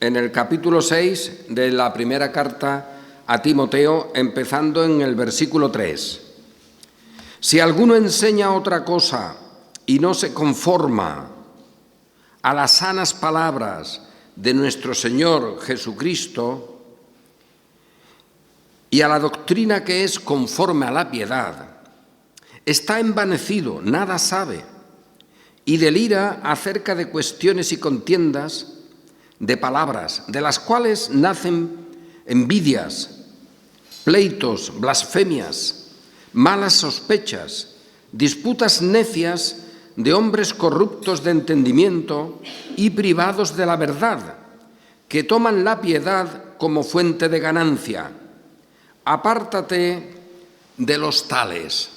en el capítulo 6 de la primera carta a Timoteo, empezando en el versículo 3. Si alguno enseña otra cosa y no se conforma a las sanas palabras de nuestro Señor Jesucristo y a la doctrina que es conforme a la piedad, está envanecido, nada sabe, y delira acerca de cuestiones y contiendas de palabras, de las cuales nacen envidias, pleitos, blasfemias, malas sospechas, disputas necias de hombres corruptos de entendimiento y privados de la verdad, que toman la piedad como fuente de ganancia. Apártate de los tales.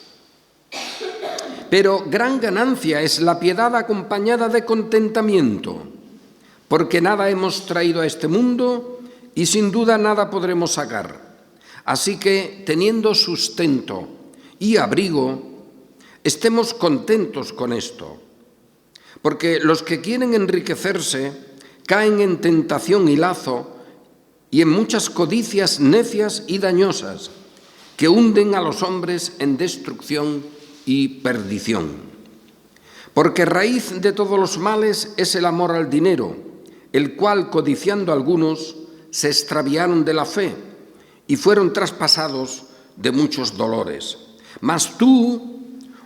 Pero gran ganancia es la piedad acompañada de contentamiento, porque nada hemos traído a este mundo y sin duda nada podremos sacar. Así que, teniendo sustento y abrigo, estemos contentos con esto, porque los que quieren enriquecerse caen en tentación y lazo y en muchas codicias necias y dañosas que hunden a los hombres en destrucción y perdición. Porque raíz de todos los males es el amor al dinero, el cual, codiciando algunos, se extraviaron de la fe y fueron traspasados de muchos dolores. Mas tú,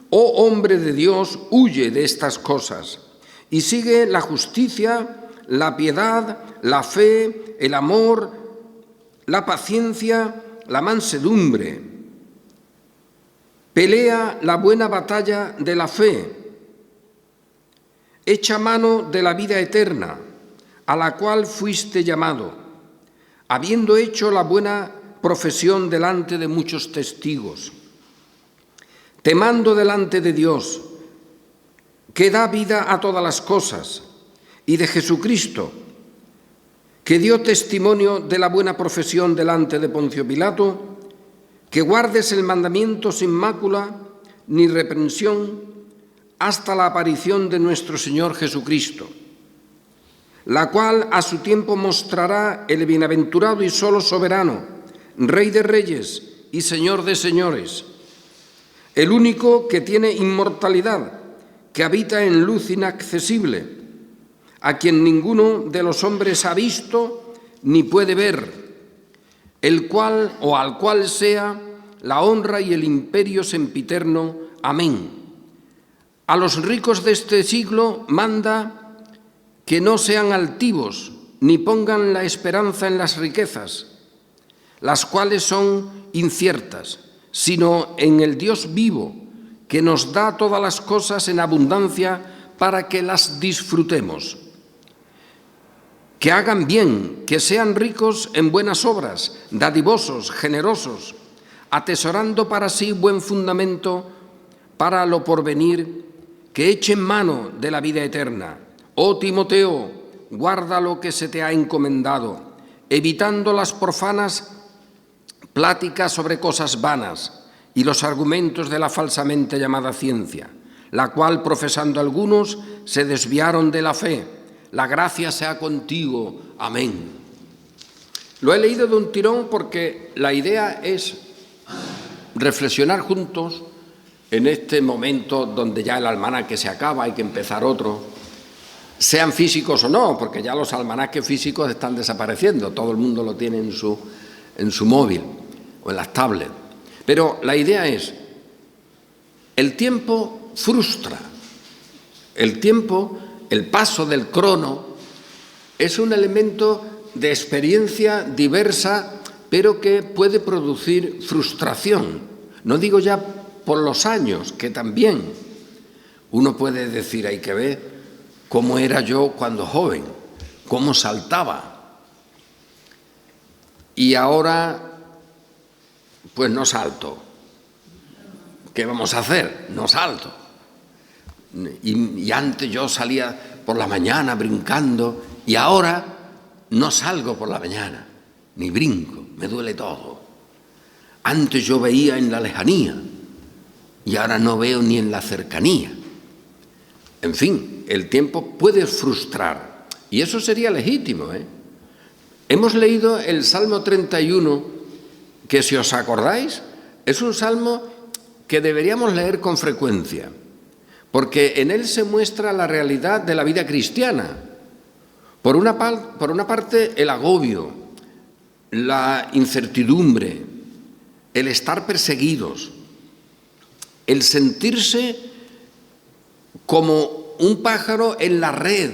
oh hombre de Dios, huye de estas cosas y sigue la justicia, la piedad, la fe, el amor, la paciencia, la mansedumbre. Pelea la buena batalla de la fe. Echa mano de la vida eterna, a la cual fuiste llamado, habiendo hecho la buena profesión delante de muchos testigos. Te mando delante de Dios, que da vida a todas las cosas, y de Jesucristo, que dio testimonio de la buena profesión delante de Poncio Pilato, que guardes el mandamiento sin mácula ni reprensión hasta la aparición de nuestro Señor Jesucristo, la cual a su tiempo mostrará el bienaventurado y solo soberano, Rey de reyes y Señor de señores, el único que tiene inmortalidad, que habita en luz inaccesible, a quien ninguno de los hombres ha visto ni puede ver, el cual o al cual sea la honra y el imperio sempiterno. Amén. A los ricos de este siglo manda que no sean altivos ni pongan la esperanza en las riquezas, las cuales son inciertas, sino en el Dios vivo, que nos da todas las cosas en abundancia para que las disfrutemos. Que hagan bien, que sean ricos en buenas obras, dadivosos, generosos, atesorando para sí buen fundamento para lo porvenir, que echen mano de la vida eterna. Oh Timoteo, guarda lo que se te ha encomendado, evitando las profanas pláticas sobre cosas vanas y los argumentos de la falsamente llamada ciencia, la cual, profesando algunos, se desviaron de la fe. La gracia sea contigo. Amén. Lo he leído de un tirón porque la idea es reflexionar juntos en este momento donde ya el almanaque se acaba, hay que empezar otro, sean físicos o no, porque ya los almanaques físicos están desapareciendo, todo el mundo lo tiene en su móvil o en las tablets. Pero la idea es, el tiempo frustra, el tiempo, el paso del crono, es un elemento de experiencia diversa, pero que puede producir frustración. No digo ya por los años, que también uno puede decir, hay que ver cómo era yo cuando joven, cómo saltaba. Y ahora, pues no salto. ¿Qué vamos a hacer? No salto. Y antes yo salía por la mañana brincando y ahora no salgo por la mañana, ni brinco, me duele todo. Antes yo veía en la lejanía y ahora no veo ni en la cercanía. En fin, el tiempo puede frustrar y eso sería legítimo, Hemos leído el Salmo 31, que si os acordáis, es un salmo que deberíamos leer con frecuencia, porque en él se muestra la realidad de la vida cristiana. Por una parte, el agobio, la incertidumbre, el estar perseguidos, el sentirse como un pájaro en la red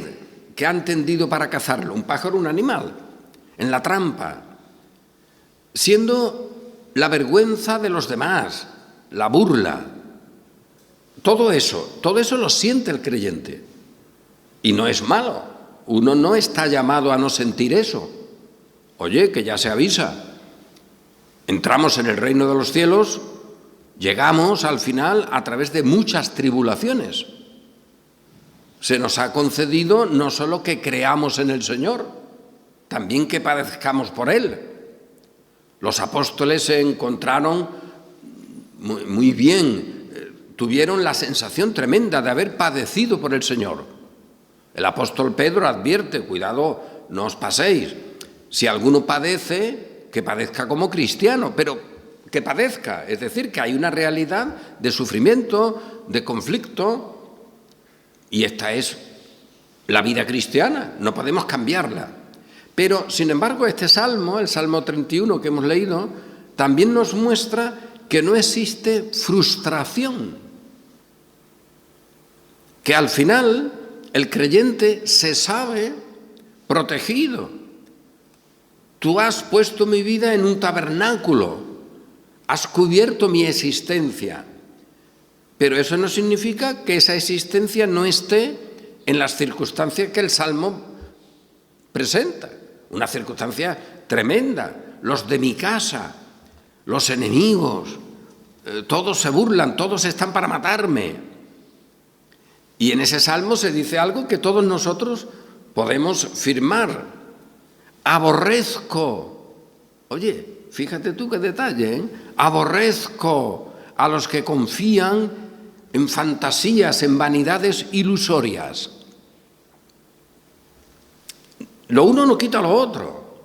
que han tendido para cazarlo, un pájaro, un animal, en la trampa, siendo la vergüenza de los demás, la burla. Todo eso lo siente el creyente. Y no es malo. Uno no está llamado a no sentir eso. Oye, que ya se avisa. Entramos en el reino de los cielos, llegamos al final a través de muchas tribulaciones. Se nos ha concedido no solo que creamos en el Señor, también que padezcamos por Él. Los apóstoles se encontraron muy bien, tuvieron la sensación tremenda de haber padecido por el Señor. El apóstol Pedro advierte, cuidado, no os paséis. Si alguno padece, que padezca como cristiano, pero que padezca, es decir, que hay una realidad de sufrimiento, de conflicto, y esta es la vida cristiana, no podemos cambiarla. Pero, sin embargo, este salmo, el Salmo 31 que hemos leído, también nos muestra que no existe frustración, que al final el creyente se sabe protegido. Tú has puesto mi vida en un tabernáculo, has cubierto mi existencia, pero eso no significa que esa existencia no esté en las circunstancias que el Salmo presenta. Una circunstancia tremenda. Los de mi casa, los enemigos, todos se burlan, todos están para matarme. Y en ese salmo se dice algo que todos nosotros podemos firmar. Aborrezco. Oye, fíjate tú qué detalle, ¿eh? Aborrezco a los que confían en fantasías, en vanidades ilusorias. Lo uno no quita lo otro.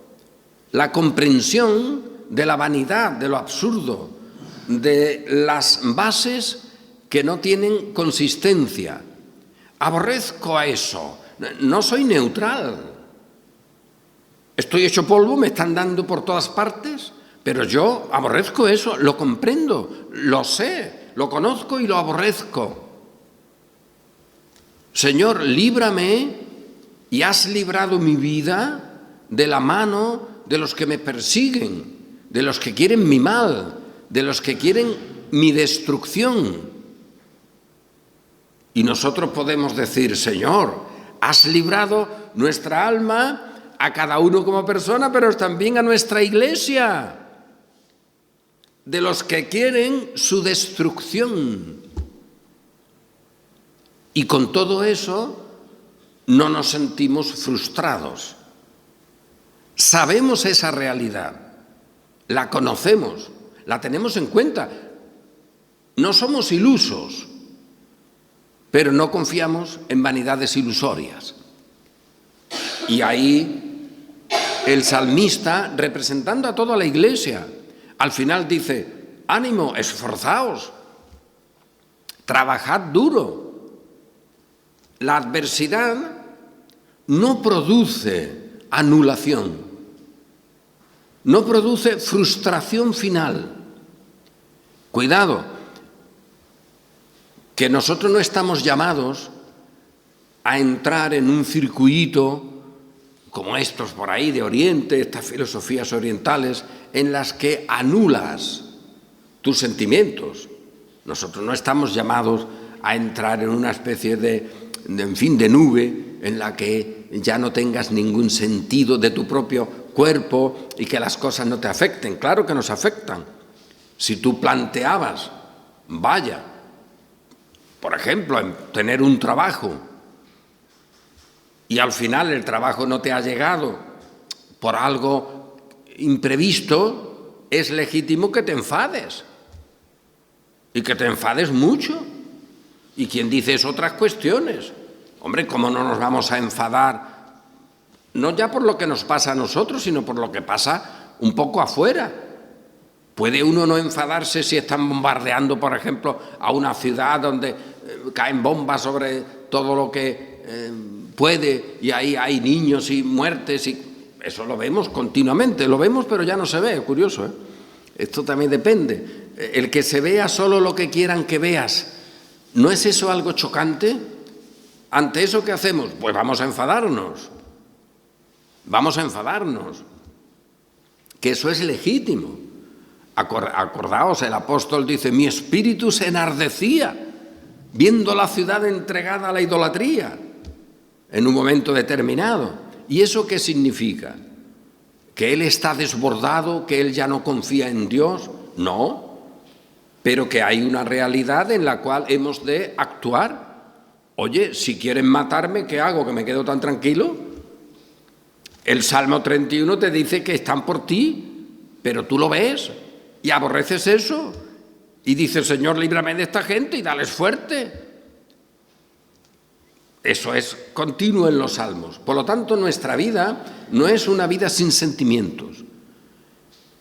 La comprensión de la vanidad, de lo absurdo, de las bases que no tienen consistencia. Aborrezco a eso. No soy neutral. Estoy hecho polvo, me están dando por todas partes, pero yo aborrezco eso, lo comprendo, lo sé, lo conozco y lo aborrezco. Señor, líbrame. Y has librado mi vida de la mano de los que me persiguen, de los que quieren mi mal, de los que quieren mi destrucción. Y nosotros podemos decir, Señor, has librado nuestra alma a cada uno como persona, pero también a nuestra iglesia, de los que quieren su destrucción. Y con todo eso no nos sentimos frustrados. Sabemos esa realidad, la conocemos, la tenemos en cuenta. No somos ilusos, pero no confiamos en vanidades ilusorias. Y ahí el salmista, representando a toda la iglesia, al final dice, ánimo, esforzaos, trabajad duro. La adversidad no produce anulación, no produce frustración final. Cuidado, que nosotros no estamos llamados a entrar en un circuito como estos por ahí de Oriente, estas filosofías orientales, en las que anulas tus sentimientos. Nosotros no estamos llamados a entrar en una especie de nube en la que ya no tengas ningún sentido de tu propio cuerpo y que las cosas no te afecten. Claro que nos afectan. Si tú planteabas, vaya, por ejemplo, en tener un trabajo y al final el trabajo no te ha llegado por algo imprevisto, es legítimo que te enfades y que te enfades mucho. ¿Y quién dice eso? Otras cuestiones. Hombre, ¿cómo no nos vamos a enfadar No ya por lo que nos pasa a nosotros, sino por lo que pasa un poco afuera. ¿Puede uno no enfadarse si están bombardeando, por ejemplo, a una ciudad donde caen bombas sobre todo lo que puede y ahí hay niños y muertes? Y eso lo vemos continuamente, lo vemos pero ya no se ve, curioso, ¿eh? Esto también depende. El que se vea solo lo que quieran que veas, ¿no es eso algo chocante? ¿Ante eso qué hacemos? Pues vamos a enfadarnos. Vamos a enfadarnos. Que eso es legítimo. Acordaos, el apóstol dice, mi espíritu se enardecía viendo la ciudad entregada a la idolatría en un momento determinado. ¿Y eso qué significa? ¿Que él está desbordado, que él ya no confía en Dios? No, pero que hay una realidad en la cual hemos de actuar. Oye, si quieren matarme, ¿qué hago? ¿Que me quedo tan tranquilo? El Salmo 31 te dice que están por ti, pero tú lo ves y aborreces eso y dices, Señor, líbrame de esta gente y dales fuerte. Eso es continuo en los salmos. Por lo tanto, nuestra vida no es una vida sin sentimientos.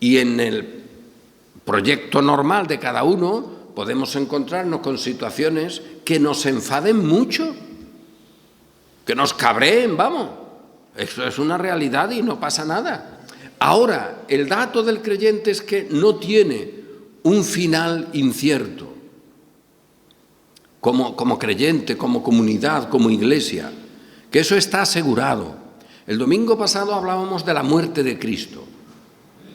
Y en el proyecto normal de cada uno podemos encontrarnos con situaciones que nos enfaden mucho, que nos cabreen, vamos. Eso es una realidad y no pasa nada. Ahora, el dato del creyente es que no tiene un final incierto. Como creyente, como comunidad, como iglesia, que eso está asegurado. El domingo pasado hablábamos de la muerte de Cristo,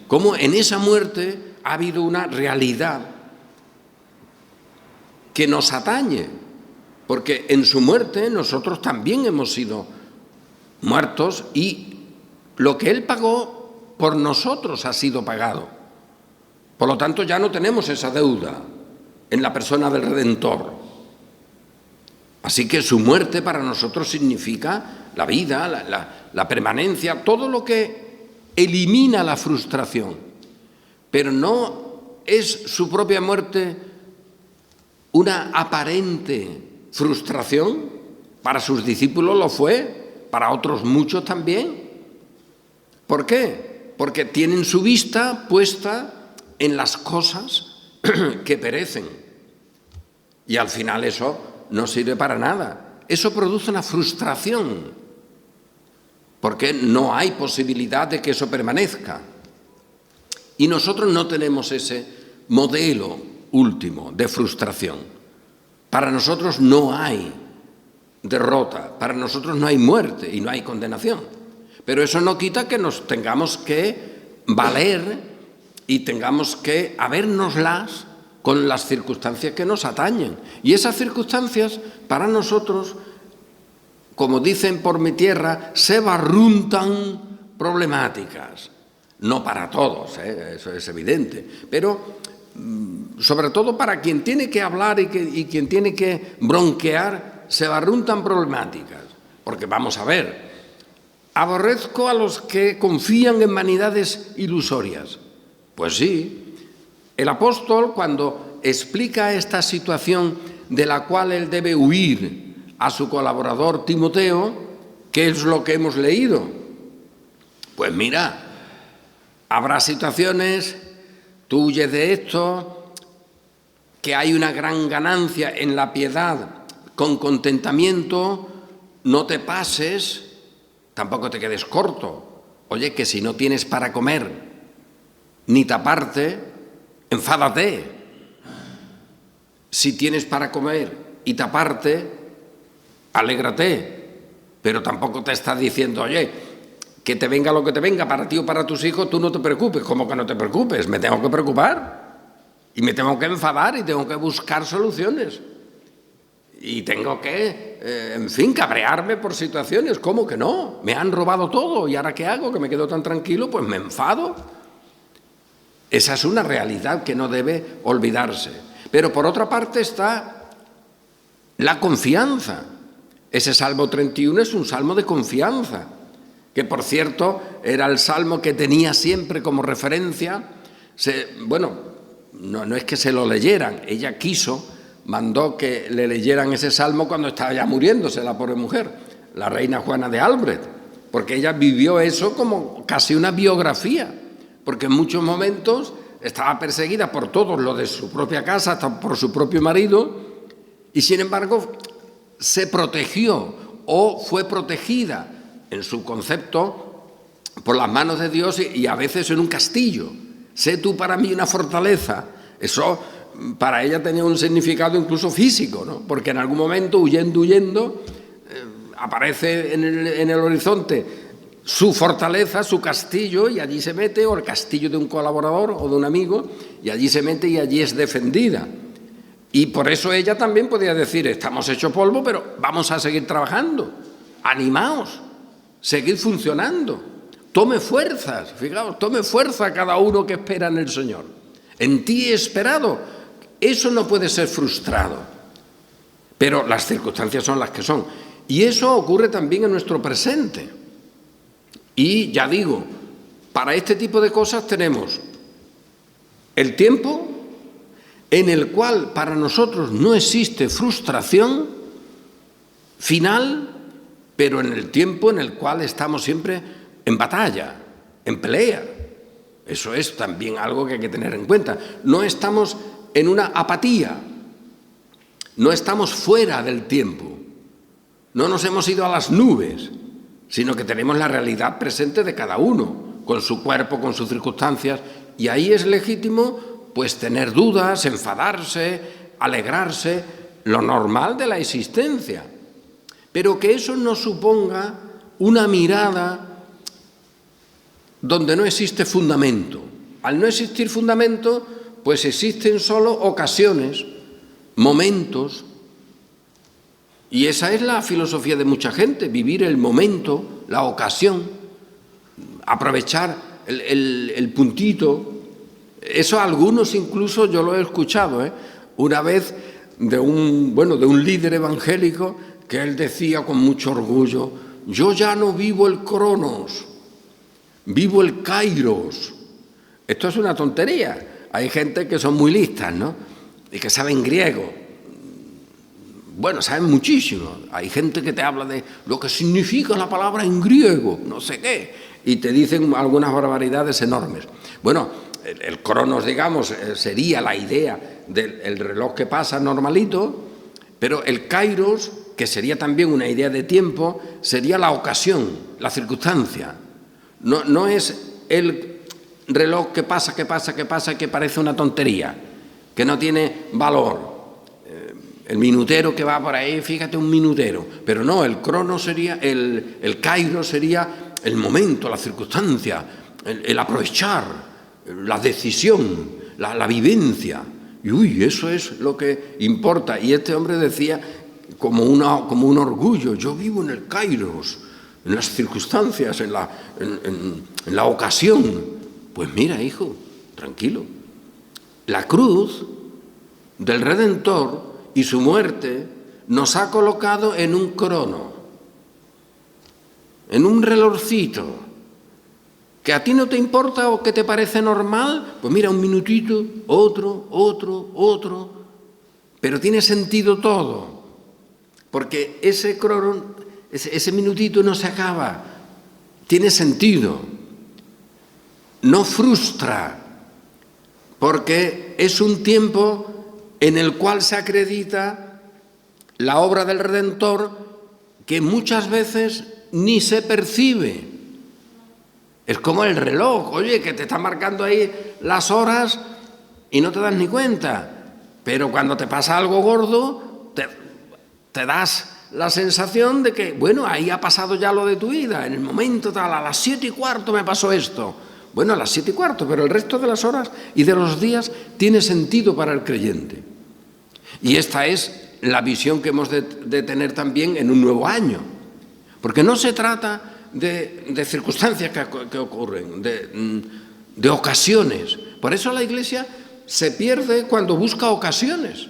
cómo en esa muerte ha habido una realidad que nos atañe, porque en su muerte nosotros también hemos sido muertos y lo que Él pagó por nosotros ha sido pagado. Por lo tanto, ya no tenemos esa deuda en la persona del Redentor. Así que su muerte para nosotros significa la vida, la permanencia, todo lo que elimina la frustración. Pero no es su propia muerte una aparente frustración. Para sus discípulos lo fue, para otros muchos también. ¿Por qué? Porque tienen su vista puesta en las cosas que perecen. Y al final eso no sirve para nada. Eso produce una frustración, porque no hay posibilidad de que eso permanezca. Y nosotros no tenemos ese modelo último de frustración. Para nosotros no hay derrota, para nosotros no hay muerte y no hay condenación. Pero eso no quita que nos tengamos que valer y tengamos que habérnoslas con las circunstancias que nos atañen. Y esas circunstancias, para nosotros, como dicen por mi tierra, se barruntan problemáticas. No para todos, eso es evidente, pero sobre todo para quien tiene que hablar y quien tiene que bronquear, se barruntan problemáticas. Porque vamos a ver, aborrezco a los que confían en vanidades ilusorias. Pues sí. El apóstol, cuando explica esta situación de la cual él debe huir a su colaborador Timoteo, ¿qué es lo que hemos leído? Pues mira, habrá situaciones, tú huyes de esto, que hay una gran ganancia en la piedad con contentamiento, no te pases, tampoco te quedes corto. Oye, que si no tienes para comer ni taparte, enfádate. Si tienes para comer y taparte, alégrate. Pero tampoco te está diciendo, oye, que te venga lo que te venga para ti o para tus hijos, tú no te preocupes. ¿Cómo que no te preocupes? Me tengo que preocupar y me tengo que enfadar y tengo que buscar soluciones. Y tengo que, en fin, cabrearme por situaciones. ¿Cómo que no? Me han robado todo y ¿ahora qué hago? Que me quedo tan tranquilo, pues me enfado. Esa es una realidad que no debe olvidarse. Pero por otra parte está la confianza. Ese Salmo 31 es un salmo de confianza, que por cierto era el salmo que tenía siempre como referencia. No es que se lo leyeran, ella mandó que le leyeran ese salmo cuando estaba ya muriéndose la pobre mujer, la reina Juana de Albret, porque ella vivió eso como casi una biografía, porque en muchos momentos estaba perseguida por todos los de su propia casa, hasta por su propio marido, y sin embargo se protegió o fue protegida en su concepto por las manos de Dios y a veces en un castillo. Sé tú para mí una fortaleza. Eso para ella tenía un significado incluso físico, ¿no? Porque en algún momento, huyendo, aparece en el horizonte su fortaleza, su castillo, y allí se mete, o el castillo de un colaborador o de un amigo, y allí se mete y allí es defendida. Y por eso ella también podía decir, estamos hechos polvo, pero vamos a seguir trabajando, animaos, seguid funcionando, tome fuerzas, fijaos, tome fuerza cada uno que espera en el Señor. En ti he esperado, eso no puede ser frustrado, pero las circunstancias son las que son. Y eso ocurre también en nuestro presente. Y ya digo, para este tipo de cosas tenemos el tiempo en el cual para nosotros no existe frustración final, pero en el tiempo en el cual estamos siempre en batalla, en pelea. Eso es también algo que hay que tener en cuenta. No estamos en una apatía, no estamos fuera del tiempo, no nos hemos ido a las nubes, sino que tenemos la realidad presente de cada uno, con su cuerpo, con sus circunstancias, y ahí es legítimo pues tener dudas, enfadarse, alegrarse, lo normal de la existencia, pero que eso no suponga una mirada donde no existe fundamento. Al no existir fundamento, pues existen solo ocasiones, momentos, y esa es la filosofía de mucha gente, vivir el momento, la ocasión, aprovechar el puntito. Eso algunos incluso yo lo he escuchado, una vez de un líder evangélico que él decía con mucho orgullo, yo ya no vivo el cronos, vivo el kairos. Esto es una tontería. Hay gente que son muy listas, ¿no? Y que saben griego. Bueno, saben muchísimo. Hay gente que te habla de lo que significa la palabra en griego, no sé qué, y te dicen algunas barbaridades enormes. Bueno, el cronos, digamos, sería la idea del reloj que pasa normalito, pero el kairos, que sería también una idea de tiempo, sería la ocasión, la circunstancia. No es el reloj que pasa, que parece una tontería, que no tiene valor. El minutero que va por ahí, fíjate, un minutero. Pero no, el crono sería, el kairos sería el momento, la circunstancia, el aprovechar, la decisión, la vivencia. Y eso es lo que importa. Y este hombre decía como un orgullo, yo vivo en el kairos, en las circunstancias, en la ocasión. Pues mira, hijo, tranquilo. La cruz del Redentor y su muerte nos ha colocado en un crono, en un relojcito, que a ti no te importa o que te parece normal, pues mira, un minutito, otro, pero tiene sentido todo, porque ese crono, ese minutito no se acaba, tiene sentido, no frustra, porque es un tiempo en el cual se acredita la obra del Redentor que muchas veces ni se percibe. Es como el reloj, oye, que te está marcando ahí las horas y no te das ni cuenta. Pero cuando te pasa algo gordo, te das la sensación de que, bueno, ahí ha pasado ya lo de tu vida, en el momento tal, a las 7:15 me pasó esto. Bueno, a las 7:15, pero el resto de las horas y de los días tiene sentido para el creyente. Y esta es la visión que hemos de tener también en un nuevo año. Porque no se trata de circunstancias que ocurren, de ocasiones. Por eso la Iglesia se pierde cuando busca ocasiones,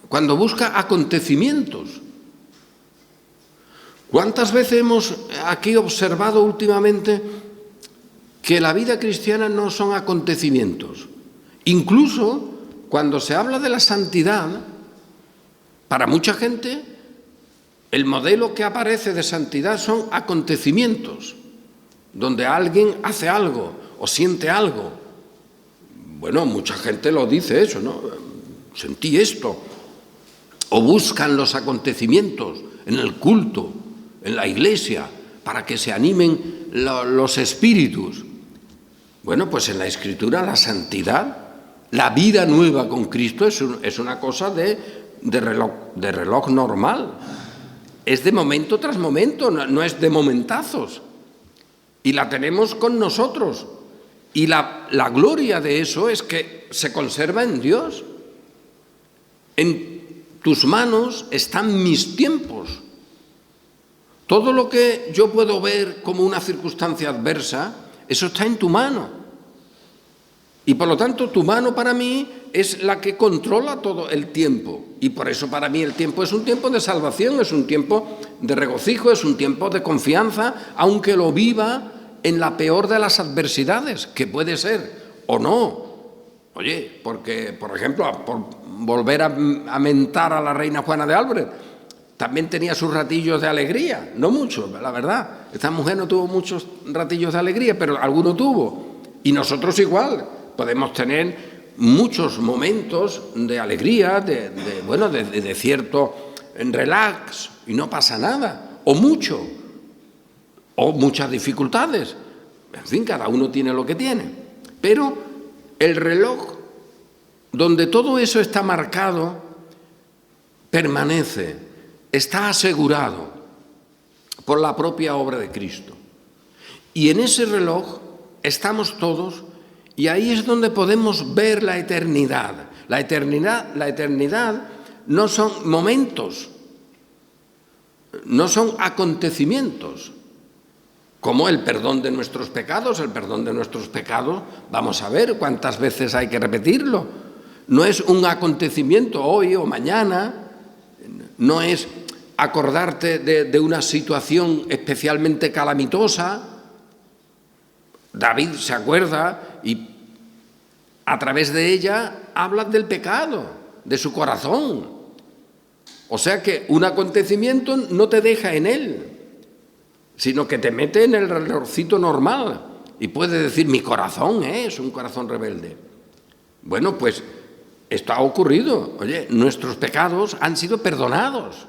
cuando busca acontecimientos. ¿Cuántas veces hemos aquí observado últimamente que la vida cristiana no son acontecimientos? Incluso cuando se habla de la santidad, para mucha gente El modelo que aparece de santidad son acontecimientos, donde alguien hace algo o siente algo. Bueno, mucha gente lo dice eso, ¿no? Sentí esto. O buscan los acontecimientos en el culto, en la iglesia, para que se animen los espíritus. Bueno, pues en la Escritura la santidad, la vida nueva con Cristo es una cosa de reloj normal. Es de momento tras momento, no es de momentazos. Y la tenemos con nosotros. Y la gloria de eso es que se conserva en Dios. En tus manos están mis tiempos. Todo lo que yo puedo ver como una circunstancia adversa, eso está en tu mano. Y por lo tanto, tu mano para mí es la que controla todo el tiempo. Y por eso para mí el tiempo es un tiempo de salvación, es un tiempo de regocijo, es un tiempo de confianza, aunque lo viva en la peor de las adversidades, que puede ser o no. Oye, porque, por ejemplo, por volver a mentar a la reina Juana de Albret, también tenía sus ratillos de alegría, no muchos, la verdad. Esta mujer no tuvo muchos ratillos de alegría, pero alguno tuvo. Y nosotros igual, podemos tener muchos momentos de alegría, de cierto relax, y no pasa nada, o mucho, o muchas dificultades. En fin, cada uno tiene lo que tiene. Pero el reloj, donde todo eso está marcado, permanece, está asegurado por la propia obra de Cristo. Y en ese reloj estamos todos, y ahí es donde podemos ver la eternidad. La eternidad no son momentos, no son acontecimientos, como el perdón de nuestros pecados. El perdón de nuestros pecados, vamos a ver cuántas veces hay que repetirlo. No es un acontecimiento hoy o mañana, no es acordarte de una situación especialmente calamitosa. David se acuerda y a través de ella habla del pecado, de su corazón. O sea que un acontecimiento no te deja en él, sino que te mete en el relojcito normal y puede decir, mi corazón es un corazón rebelde. Bueno, pues esto ha ocurrido. Oye, nuestros pecados han sido perdonados.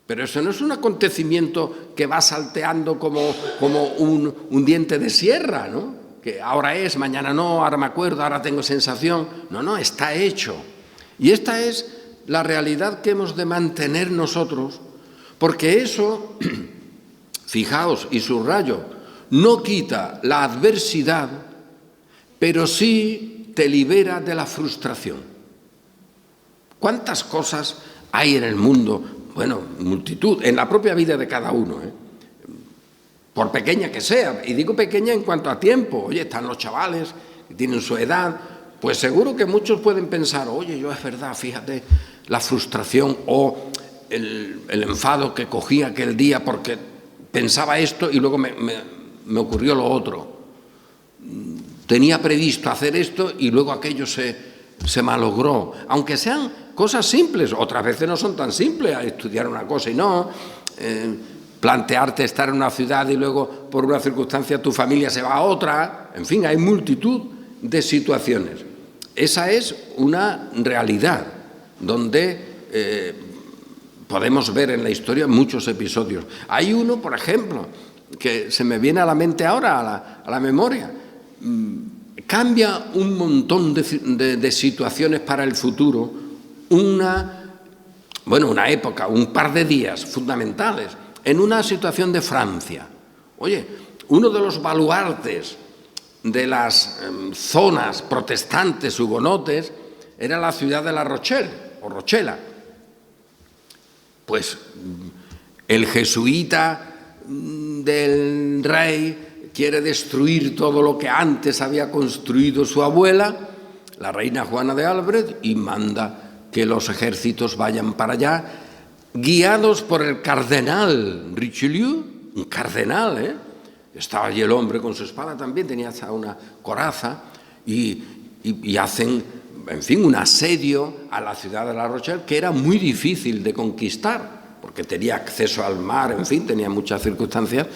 Pero eso no es un acontecimiento que va salteando como un diente de sierra, ¿no? Que ahora es, mañana no, ahora me acuerdo, ahora tengo sensación. No, está hecho. Y esta es la realidad que hemos de mantener nosotros, porque eso, fijaos y subrayo, no quita la adversidad, pero sí te libera de la frustración. ¿Cuántas cosas hay en el mundo? Bueno, multitud, en la propia vida de cada uno, por pequeña que sea, y digo pequeña en cuanto a tiempo. Oye, están los chavales que tienen su edad, pues seguro que muchos pueden pensar, oye, yo es verdad, fíjate, la frustración o el enfado que cogí aquel día porque pensaba esto y luego me ocurrió lo otro. Tenía previsto hacer esto y luego aquello se malogró, aunque sean cosas simples. Otras veces no son tan simples, estudiar una cosa y no, plantearte estar en una ciudad y luego por una circunstancia tu familia se va a otra. En fin, hay multitud de situaciones. Esa es una realidad donde podemos ver en la historia muchos episodios. Hay uno, por ejemplo, que se me viene a la mente ahora, a la memoria. Cambia un montón de situaciones para el futuro, una época, un par de días fundamentales, en una situación de Francia. Oye, uno de los baluartes de las zonas protestantes hugonotes era la ciudad de La Rochelle, o Rochela. Pues el jesuita del rey quiere destruir todo lo que antes había construido su abuela, la reina Juana de Albret, y manda que los ejércitos vayan para allá, guiados por el cardenal Richelieu, un cardenal, estaba allí el hombre con su espada también, tenía hasta una coraza, y hacen, en fin, un asedio a la ciudad de La Rochelle que era muy difícil de conquistar, porque porque tenía acceso al mar, en fin, tenía muchas circunstancias,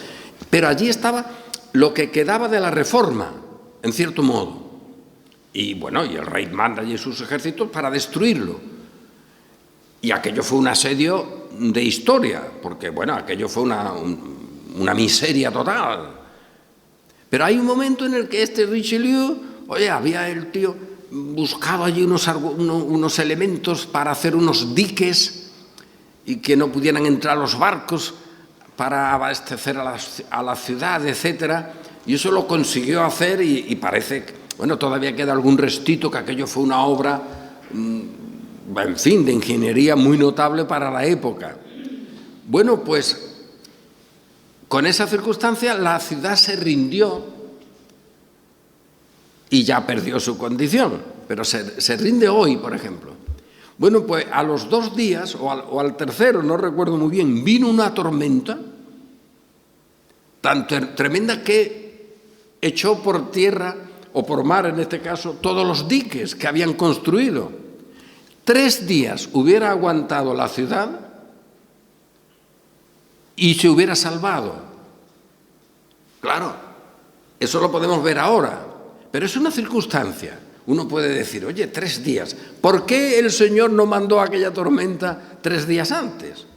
pero allí estaba lo que quedaba de la Reforma, en cierto modo. Y bueno, y el rey manda allí sus ejércitos para destruirlo. Y aquello fue un asedio de historia, porque bueno, aquello fue una miseria total. Pero hay un momento en el que este Richelieu, oye, había el tío buscado allí unos elementos para hacer unos diques y que no pudieran entrar los barcos para abastecer a la ciudad, etcétera. Y eso lo consiguió hacer y parece que, bueno, todavía queda algún restito, que aquello fue una obra, en fin, de ingeniería muy notable para la época. Bueno, pues con esa circunstancia la ciudad se rindió y ya perdió su condición, pero se rinde hoy, por ejemplo. Bueno, pues a los 2 días, o al tercero, no recuerdo muy bien, vino una tormenta tan tremenda que echó por tierra, o por mar en este caso, todos los diques que habían construido. 3 días hubiera aguantado la ciudad y se hubiera salvado. Claro, eso lo podemos ver ahora, pero es una circunstancia. Uno puede decir, oye, 3 días. ¿Por qué el Señor no mandó aquella tormenta 3 días antes?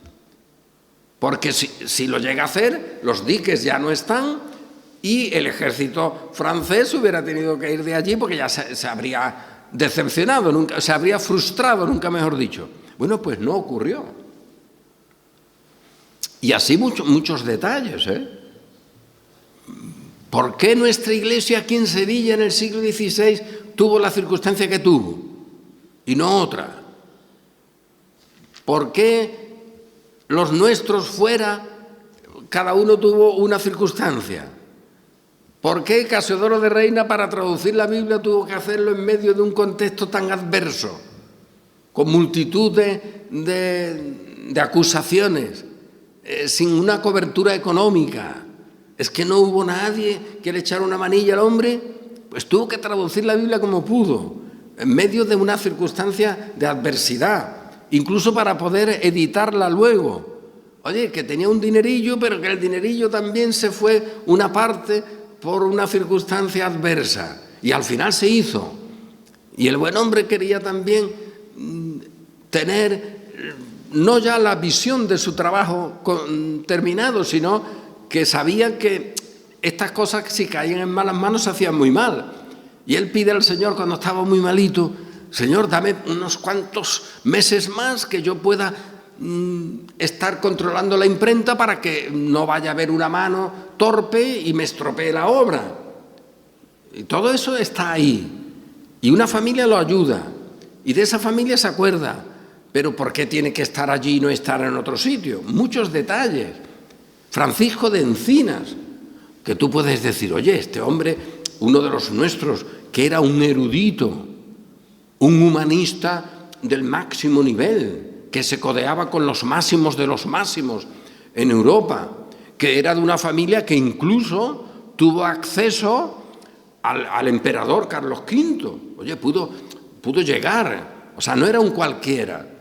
Porque si lo llega a hacer, los diques ya no están y el ejército francés hubiera tenido que ir de allí porque ya se habría decepcionado, se habría frustrado, nunca mejor dicho. Bueno, pues no ocurrió. Y así muchos detalles, ¿eh? ¿Por qué nuestra iglesia aquí en Sevilla en el siglo XVI tuvo la circunstancia que tuvo y no otra? ¿Por qué los nuestros fuera cada uno tuvo una circunstancia? ¿Por qué Casiodoro de Reina para traducir la Biblia tuvo que hacerlo en medio de un contexto tan adverso, con multitud de acusaciones, sin una cobertura económica? Es que no hubo nadie que le echara una manilla al hombre, pues tuvo que traducir la Biblia como pudo, en medio de una circunstancia de adversidad, incluso para poder editarla luego. Oye, que tenía un dinerillo, pero que el dinerillo también se fue una parte por una circunstancia adversa, y al final se hizo. Y el buen hombre quería también tener no ya la visión de su trabajo terminado, sino que sabía que estas cosas, si caían en malas manos, se hacían muy mal. Y él pide al Señor, cuando estaba muy malito, Señor, dame unos cuantos meses más que yo pueda estar controlando la imprenta para que no vaya a haber una mano torpe y me estropee la obra. Y todo eso está ahí. Y una familia lo ayuda. Y de esa familia se acuerda. Pero ¿por qué tiene que estar allí y no estar en otro sitio? Muchos detalles. Francisco de Encinas, que tú puedes decir, oye, este hombre, uno de los nuestros, que era un erudito, un humanista del máximo nivel, que se codeaba con los máximos de los máximos en Europa, que era de una familia que incluso tuvo acceso al emperador Carlos V. Oye, pudo llegar, o sea, no era un cualquiera.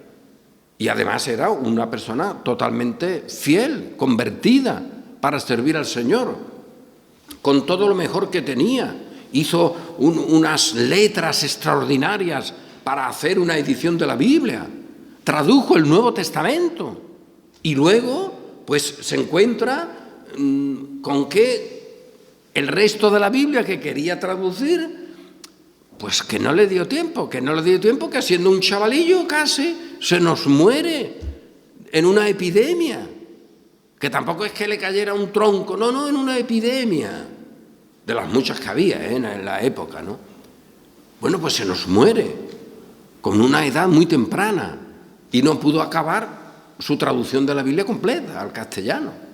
Y además era una persona totalmente fiel, convertida para servir al Señor, con todo lo mejor que tenía. Hizo unas letras extraordinarias para hacer una edición de la Biblia. Tradujo el Nuevo Testamento. Y luego, pues se encuentra con que el resto de la Biblia que quería traducir, pues que no le dio tiempo, que siendo un chavalillo casi se nos muere en una epidemia, que tampoco es que le cayera un tronco, no, en una epidemia, de las muchas que había en la época, ¿no? Bueno, pues se nos muere con una edad muy temprana y no pudo acabar su traducción de la Biblia completa al castellano.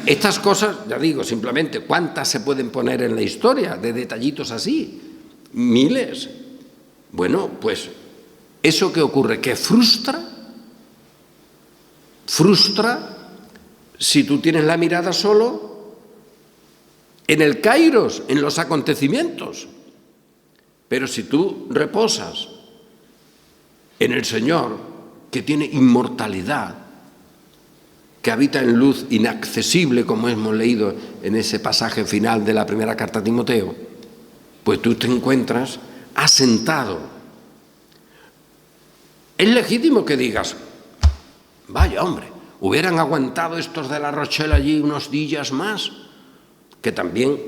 Estas cosas, ya digo, simplemente, ¿cuántas se pueden poner en la historia de detallitos así? Miles. Bueno, pues eso que ocurre, que frustra si tú tienes la mirada solo en el kairos, en los acontecimientos. Pero si tú reposas en el Señor, que tiene inmortalidad, que habita en luz inaccesible, como hemos leído en ese pasaje final de la primera carta a Timoteo, pues tú te encuentras asentado. Es legítimo que digas, vaya hombre, hubieran aguantado estos de La Rochelle allí unos días más, que también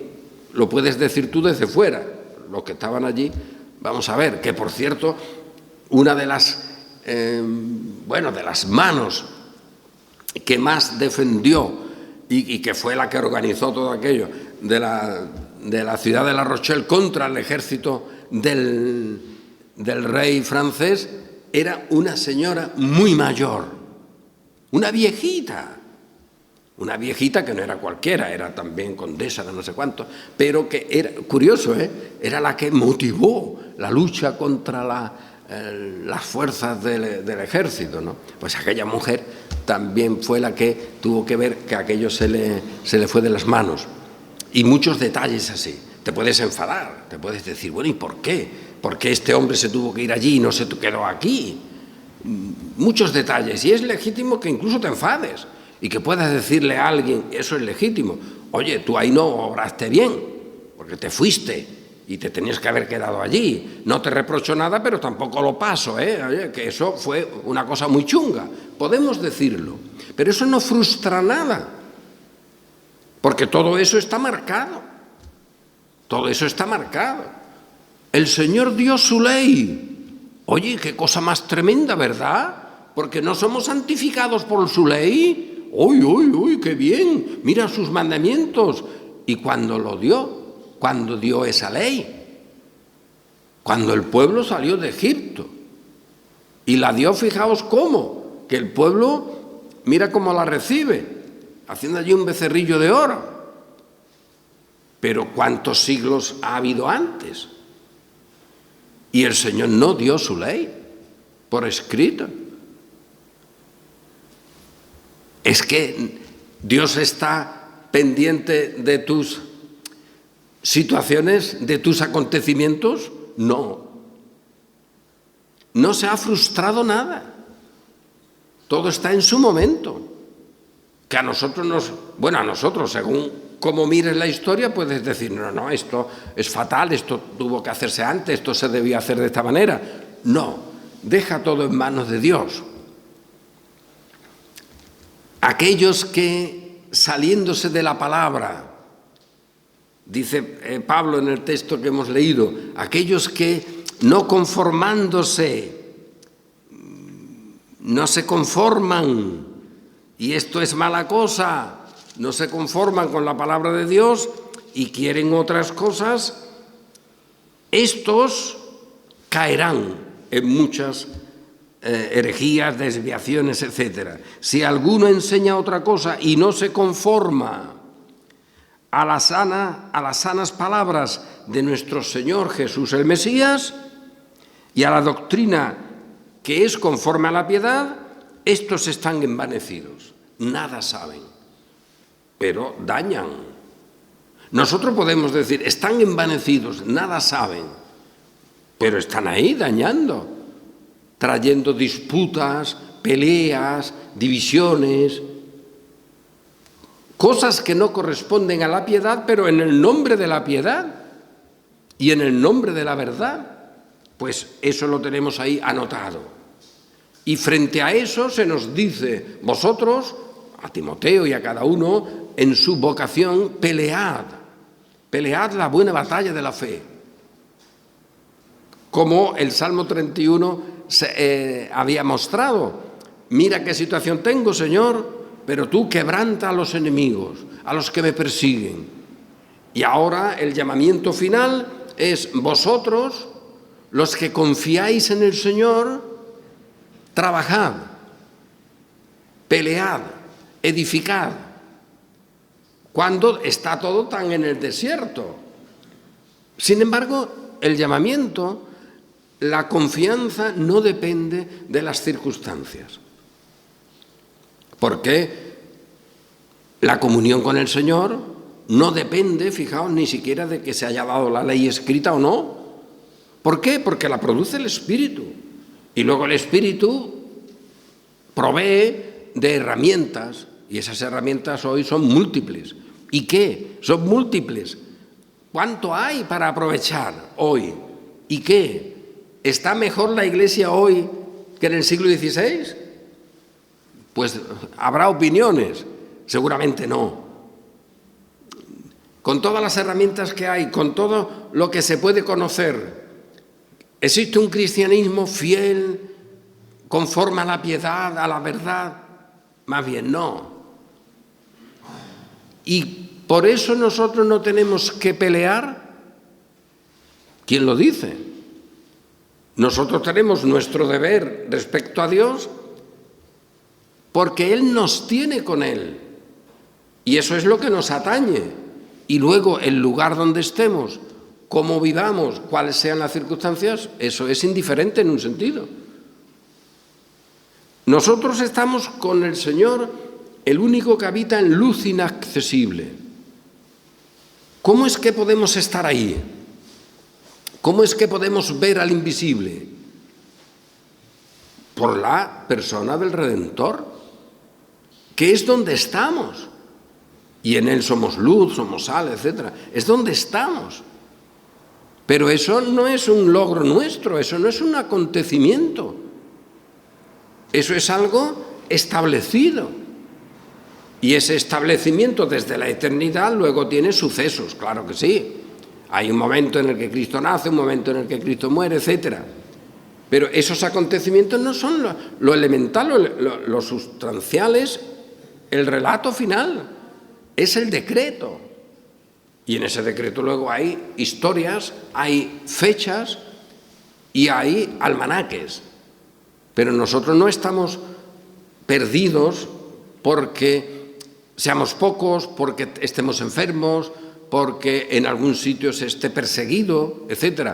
lo puedes decir tú desde fuera, los que estaban allí. Vamos a ver, que por cierto, una de las, de las manos que más defendió y que fue la que organizó todo aquello de la ciudad de La Rochelle contra el ejército del rey francés, era una señora muy mayor, una viejita que no era cualquiera, era también condesa de no sé cuánto, pero que era, curioso, era la que motivó la lucha contra las fuerzas del ejército, ¿no? Pues aquella mujer también fue la que tuvo que ver que aquello se le fue de las manos. Y muchos detalles así. Te puedes enfadar, te puedes decir, bueno, ¿y por qué? ¿Por qué este hombre se tuvo que ir allí y no se quedó aquí? Muchos detalles. Y es legítimo que incluso te enfades y que puedas decirle a alguien, eso es legítimo, oye, tú ahí no obraste bien, porque te fuiste y te tenías que haber quedado allí. No te reprocho nada, pero tampoco lo paso, Oye, que eso fue una cosa muy chunga. Podemos decirlo, pero eso no frustra nada, porque todo eso está marcado. Todo eso está marcado. El Señor dio su ley. Oye, qué cosa más tremenda, ¿verdad? Porque no somos santificados por su ley. ¡Uy, uy, uy, qué bien! Mira sus mandamientos. ¿Y cuándo lo dio? ¿Cuándo dio esa ley? Cuando el pueblo salió de Egipto. Y la dio, fijaos cómo, que el pueblo, mira cómo la recibe, haciendo allí un becerrillo de oro. Pero ¿cuántos siglos ha habido antes? Y el Señor no dio su ley por escrito. ¿Es que Dios está pendiente de tus situaciones, de tus acontecimientos? No. No se ha frustrado nada. Todo está en su momento. Que a nosotros según cómo mires la historia, puedes decir, no, esto es fatal, esto tuvo que hacerse antes, esto se debía hacer de esta manera. No, deja todo en manos de Dios. Aquellos que, saliéndose de la palabra, dice Pablo en el texto que hemos leído, aquellos que no conformándose, no se conforman, y esto es mala cosa, no se conforman con la palabra de Dios y quieren otras cosas, estos caerán en muchas herejías, desviaciones, etc. Si alguno enseña otra cosa y no se conforma a las sanas palabras de nuestro Señor Jesús el Mesías y a la doctrina que es conforme a la piedad, estos están envanecidos, nada saben, pero dañan. Nosotros podemos decir, están envanecidos, nada saben, pero están ahí dañando, trayendo disputas, peleas, divisiones, cosas que no corresponden a la piedad, pero en el nombre de la piedad y en el nombre de la verdad, pues eso lo tenemos ahí anotado. Y frente a eso se nos dice, vosotros, a Timoteo y a cada uno, en su vocación, pelead la buena batalla de la fe. Como el Salmo 31 había mostrado, mira qué situación tengo, Señor, pero tú quebranta a los enemigos, a los que me persiguen. Y ahora el llamamiento final es vosotros, los que confiáis en el Señor, trabajad, pelead, edificad, cuando está todo tan en el desierto. Sin embargo, el llamamiento, la confianza no depende de las circunstancias. Porque la comunión con el Señor no depende, fijaos, ni siquiera de que se haya dado la ley escrita o no. ¿Por qué? Porque la produce el Espíritu. Y luego el Espíritu provee de herramientas Y esas herramientas hoy son múltiples. ¿Y qué? Son múltiples. ¿Cuánto hay para aprovechar hoy? ¿Y qué? ¿Está mejor la Iglesia hoy que en el siglo XVI? Pues habrá opiniones, seguramente no. Con todas las herramientas que hay, con todo lo que se puede conocer, ¿existe un cristianismo fiel, conforme a la piedad, a la verdad? Más bien no. Y por eso nosotros no tenemos que pelear. ¿Quién lo dice? Nosotros tenemos nuestro deber respecto a Dios porque Él nos tiene con Él. Y eso es lo que nos atañe. Y luego el lugar donde estemos, cómo vivamos, cuáles sean las circunstancias, eso es indiferente en un sentido. Nosotros estamos con el Señor, el único que habita en luz inaccesible. ¿Cómo es que podemos estar ahí? ¿Cómo es que podemos ver al invisible? Por la persona del Redentor, que es donde estamos. Y en Él somos luz, somos sal, etc. Es donde estamos. Pero eso no es un logro nuestro, eso no es un acontecimiento. Eso es algo establecido. Y ese establecimiento desde la eternidad luego tiene sucesos, claro que sí. Hay un momento en el que Cristo nace, un momento en el que Cristo muere, etc. Pero esos acontecimientos no son lo elemental, lo sustancial es el relato final, es el decreto. Y en ese decreto luego hay historias, hay fechas y hay almanaques. Pero nosotros no estamos perdidos porque seamos pocos, porque estemos enfermos, porque en algún sitio se esté perseguido, etc.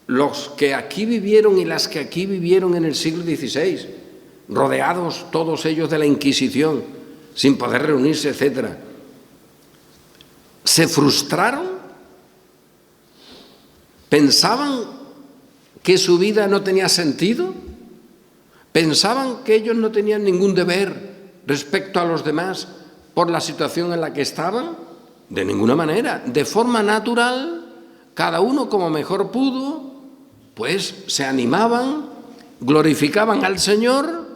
Los que aquí vivieron y las que aquí vivieron en el siglo XVI, rodeados todos ellos de la Inquisición, sin poder reunirse, etc., ¿se frustraron? ¿Pensaban que su vida no tenía sentido? ¿Pensaban que ellos no tenían ningún deber respecto a los demás por la situación en la que estaban? De ninguna manera. De forma natural, cada uno como mejor pudo, pues se animaban, glorificaban al Señor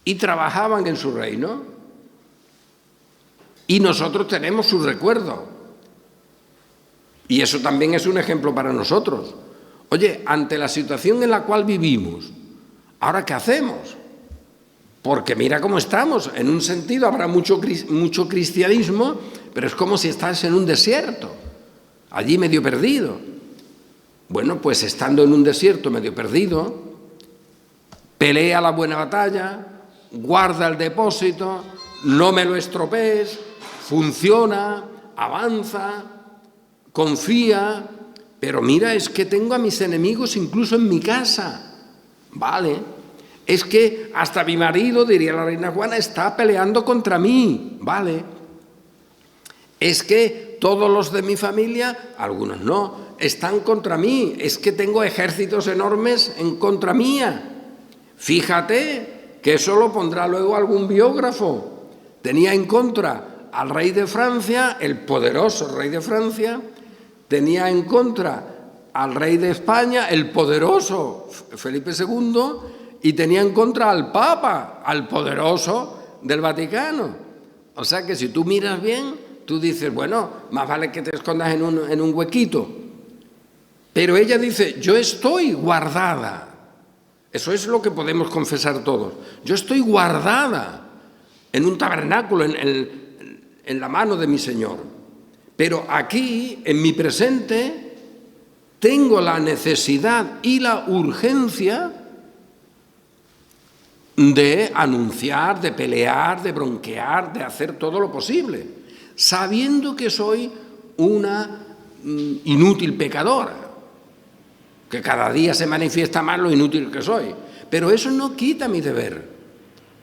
y trabajaban en su reino. Y nosotros tenemos su recuerdo. Y eso también es un ejemplo para nosotros. Oye, ante la situación en la cual vivimos, ¿ahora qué hacemos? Porque mira cómo estamos. En un sentido habrá mucho cristianismo, pero es como si estás en un desierto, allí medio perdido. Bueno, pues estando en un desierto medio perdido, pelea la buena batalla, guarda el depósito, no me lo estropees, funciona, avanza, confía, pero mira, es que tengo a mis enemigos incluso en mi casa. Vale, es que hasta mi marido, diría la reina Juana, está peleando contra mí. Vale, es que todos los de mi familia, algunos no, están contra mí. Es que tengo ejércitos enormes en contra mía. Fíjate que eso lo pondrá luego algún biógrafo. Tenía en contra al rey de Francia, el poderoso rey de Francia, tenía en contra al rey de España, el poderoso Felipe II, y tenía en contra al Papa, al poderoso del Vaticano. O sea que si tú miras bien, tú dices, bueno, más vale que te escondas en un huequito. Pero ella dice, yo estoy guardada. Eso es lo que podemos confesar todos. Yo estoy guardada en un tabernáculo, en la mano de mi Señor. Pero aquí, en mi presente, tengo la necesidad y la urgencia de anunciar, de pelear, de bronquear, de hacer todo lo posible, sabiendo que soy una inútil pecadora, que cada día se manifiesta más lo inútil que soy. Pero eso no quita mi deber.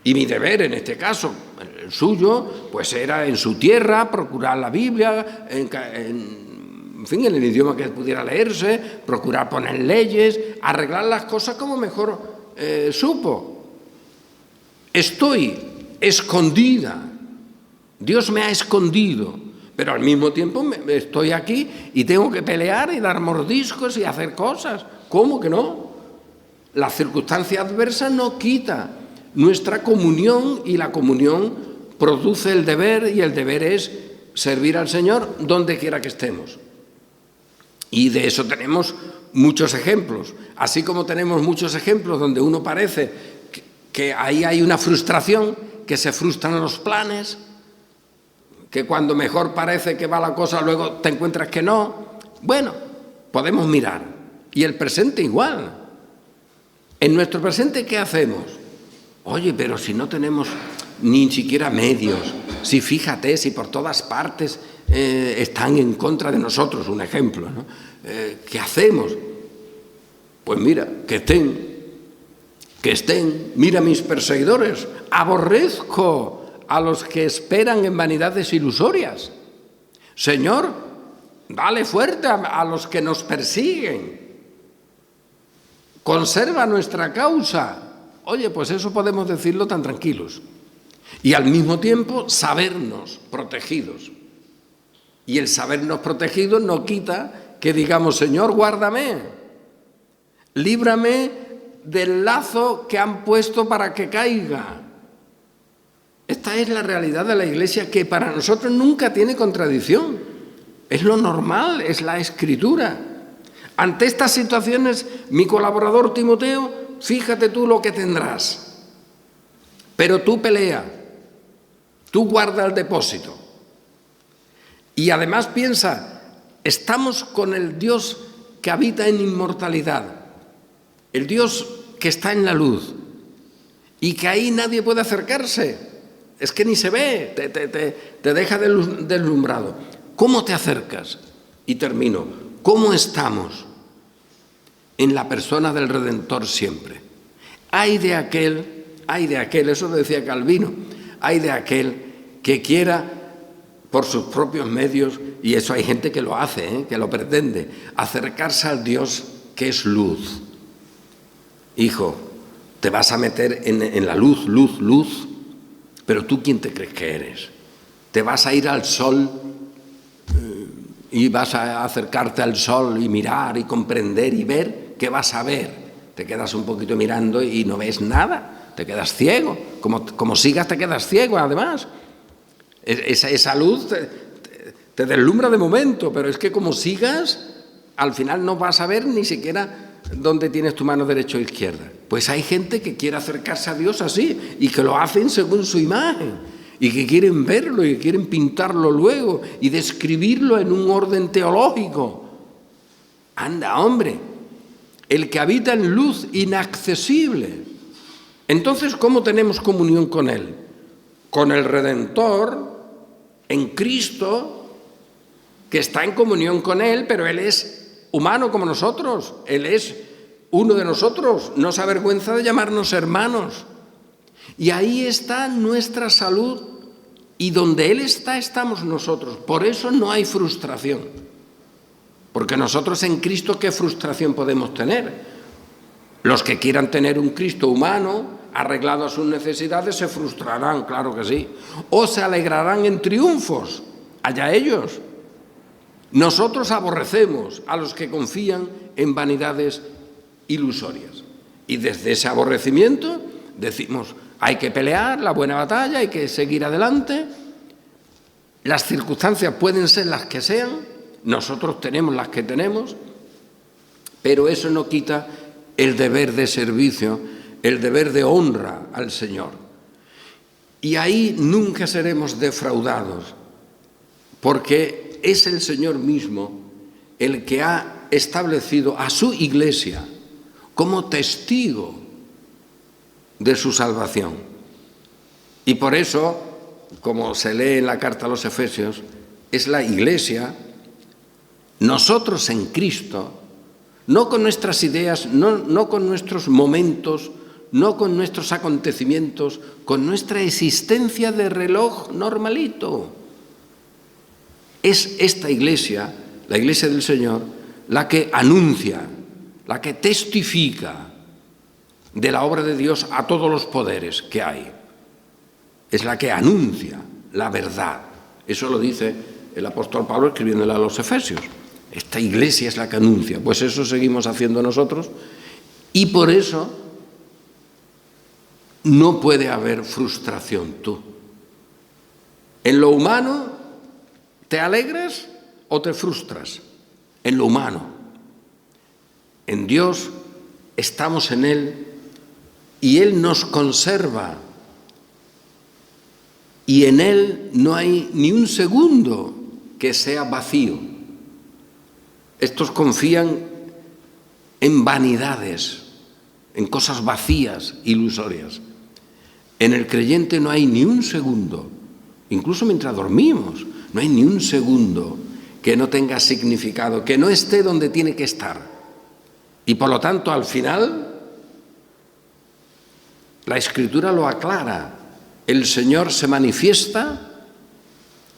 Y mi deber, en este caso, el suyo, pues era en su tierra procurar la Biblia, en fin, en el idioma que pudiera leerse, procurar poner leyes, arreglar las cosas como mejor supo. Estoy escondida. Dios me ha escondido, pero al mismo tiempo estoy aquí y tengo que pelear y dar mordiscos y hacer cosas. ¿Cómo que no? La circunstancia adversa no quita nuestra comunión, y la comunión produce el deber, y el deber es servir al Señor donde quiera que estemos. Y de eso tenemos muchos ejemplos, así como tenemos muchos ejemplos donde uno parece que ahí hay una frustración, que se frustran los planes, que cuando mejor parece que va la cosa luego te encuentras que no. Bueno, podemos mirar. Y el presente igual. En nuestro presente, ¿qué hacemos? Oye, pero si no tenemos ni siquiera medios, si fíjate, si por todas partes están en contra de nosotros, un ejemplo, ¿no? ¿Qué hacemos? Pues mira, que estén, mira mis perseguidores, aborrezco a los que esperan en vanidades ilusorias. Señor, dale fuerte a los que nos persiguen, conserva nuestra causa. Oye, pues eso podemos decirlo tan tranquilos. Y al mismo tiempo sabernos protegidos. Y el sabernos protegidos no quita que digamos, Señor, guárdame, líbrame del lazo que han puesto para que caiga. Esta es la realidad de la Iglesia, que para nosotros nunca tiene contradicción. Es lo normal, es la Escritura. Ante estas situaciones, mi colaborador Timoteo, fíjate tú lo que tendrás. Pero tú pelea, tú guarda el depósito. Y además piensa, estamos con el Dios que habita en inmortalidad, el Dios que está en la luz y que ahí nadie puede acercarse. Es que ni se ve, te deja deslumbrado. ¿Cómo te acercas? Y termino. ¿Cómo estamos en la persona del Redentor siempre? Hay de aquel, eso lo decía Calvino, hay de aquel que quiera por sus propios medios, y eso hay gente que lo hace, que lo pretende, acercarse al Dios que es luz. Hijo, te vas a meter en la luz, pero ¿tú quién te crees que eres? ¿Te vas a ir al sol y vas a acercarte al sol y mirar y comprender y ver? ¿Qué vas a ver? Te quedas un poquito mirando y no ves nada, te quedas ciego. Como sigas te quedas ciego, además. Esa luz te deslumbra de momento, pero es que como sigas, al final no vas a ver ni siquiera dónde tienes tu mano derecha o izquierda. Pues hay gente que quiere acercarse a Dios así y que lo hacen según su imagen y que quieren verlo y que quieren pintarlo luego y describirlo en un orden teológico. Anda, hombre, el que habita en luz inaccesible. Entonces, ¿cómo tenemos comunión con Él? Con el Redentor, en Cristo, que está en comunión con Él, pero Él es humano como nosotros, Él es uno de nosotros, no se avergüenza de llamarnos hermanos. Y ahí está nuestra salud, y donde Él está, estamos nosotros. Por eso no hay frustración, porque nosotros en Cristo, ¿qué frustración podemos tener? Los que quieran tener un Cristo humano, arreglado a sus necesidades, se frustrarán, claro que sí, o se alegrarán en triunfos, allá ellos. Nosotros aborrecemos a los que confían en vanidades ilusorias, y desde ese aborrecimiento decimos, hay que pelear la buena batalla, hay que seguir adelante. Las circunstancias pueden ser las que sean, nosotros tenemos las que tenemos, pero eso no quita el deber de servicio, el deber de honra al Señor. Y ahí nunca seremos defraudados, porque es el Señor mismo el que ha establecido a su Iglesia como testigo de su salvación. Y por eso, como se lee en la carta a los Efesios, es la Iglesia, nosotros en Cristo, no con nuestras ideas, no con nuestros momentos, no con nuestros acontecimientos, con nuestra existencia de reloj normalito. Es esta Iglesia, la Iglesia del Señor, la que anuncia, la que testifica de la obra de Dios a todos los poderes que hay. es la que anuncia la verdad. Eso lo dice el apóstol Pablo escribiéndole a los Efesios. Esta iglesia es la que anuncia. Pues eso seguimos haciendo nosotros y por eso no puede haber frustración tú. En lo humano te alegras o te frustras. En lo humano. En Dios estamos en Él y Él nos conserva. Y en Él no hay ni un segundo que sea vacío. Estos confían en vanidades, en cosas vacías, ilusorias. En el creyente no hay ni un segundo, incluso mientras dormimos, no hay ni un segundo que no tenga significado, que no esté donde tiene que estar. Y por lo tanto, al final, la Escritura lo aclara. El Señor se manifiesta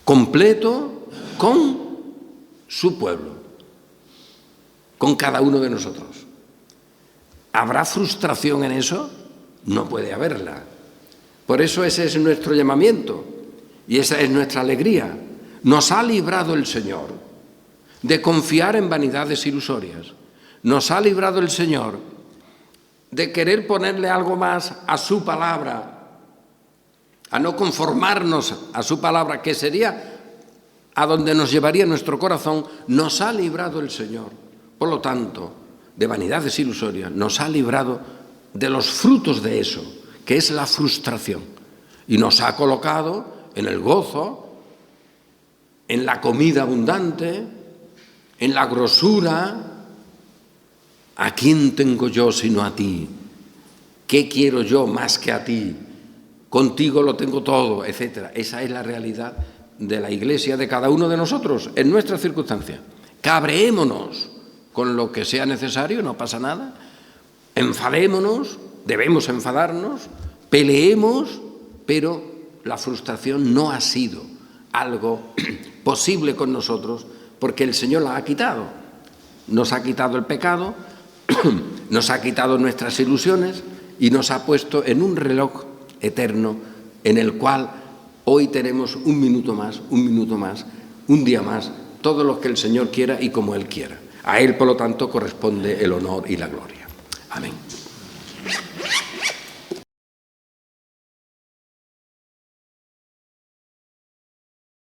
completo con su pueblo, con cada uno de nosotros. ¿Habrá frustración en eso? No puede haberla. Por eso ese es nuestro llamamiento y esa es nuestra alegría. Nos ha librado el Señor de confiar en vanidades ilusorias. Nos ha librado el Señor de querer ponerle algo más a su palabra, a no conformarnos a su palabra, que sería a donde nos llevaría nuestro corazón. Nos ha librado el Señor, por lo tanto, de vanidades ilusorias, nos ha librado de los frutos de eso, que es la frustración, y nos ha colocado en el gozo, en la comida abundante, en la grosura. ¿A quién tengo yo sino a ti? ¿Qué quiero yo más que a ti? Contigo lo tengo todo, etc. Esa es la realidad de la Iglesia, de cada uno de nosotros, en nuestra circunstancia. Cabreémonos con lo que sea necesario, no pasa nada. Enfadémonos, debemos enfadarnos, peleemos, pero la frustración no ha sido algo posible con nosotros porque el Señor la ha quitado. Nos ha quitado el pecado, nos ha quitado nuestras ilusiones y nos ha puesto en un reloj eterno en el cual hoy tenemos un minuto más, un día más, todo lo que el Señor quiera y como Él quiera. A Él, por lo tanto, corresponde el honor y la gloria. Amén.